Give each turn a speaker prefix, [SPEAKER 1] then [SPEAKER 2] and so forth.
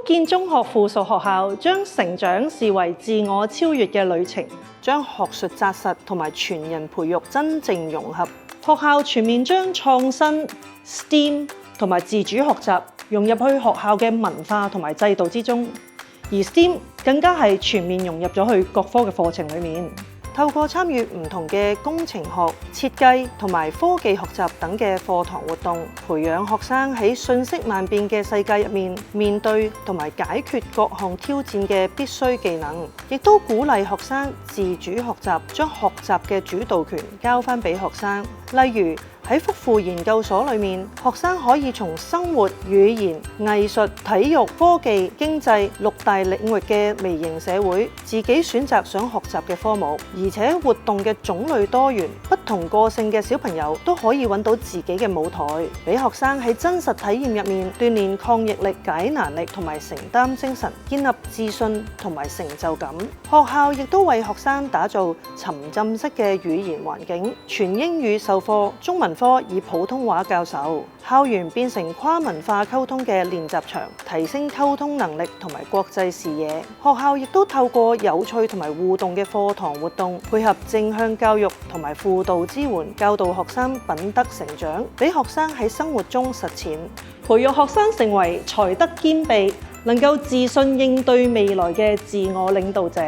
[SPEAKER 1] 建中學附屬學校將成長視為自我超越嘅旅程，
[SPEAKER 2] 將學術紮實同埋全人培育真正融合。
[SPEAKER 1] 學校全面將創新、STEAM 同埋自主學習融入去學校嘅文化同埋制度之中，而 STEAM 更加係全面融入咗去各科嘅課程裡面。
[SPEAKER 2] 透過參與唔同嘅工程學、設計同埋科技學習等嘅課堂活動，培養學生喺瞬息萬變嘅世界入面面對同埋解決各項挑戰嘅必須技能，亦都鼓勵學生自主學習，將學習嘅主導權交翻俾學生。例如喺福富研究所裏面，學生可以從生活、語言、藝術、體育、科技、經濟6大領域嘅微型社會，自己選擇想學習嘅科目，而且活動嘅種類多元，不同個性嘅小朋友都可以揾到自己嘅舞台，俾學生喺真實體驗入面鍛鍊抗逆力、解難力同埋承擔精神，建立自信同埋成就感。學校亦都為學生打造沉浸式嘅語言環境，全英語授課，中文科以普通話教授，校園變成跨文化溝通嘅練習場，提升溝通能力同埋國際視野。學校亦都透過有趣同埋互動嘅課堂活動，配合正向教育同埋輔導支援，教導學生品德成長，俾學生喺生活中實踐，
[SPEAKER 1] 培育學生成為才德兼備、能夠自信應對未來嘅自我領導者。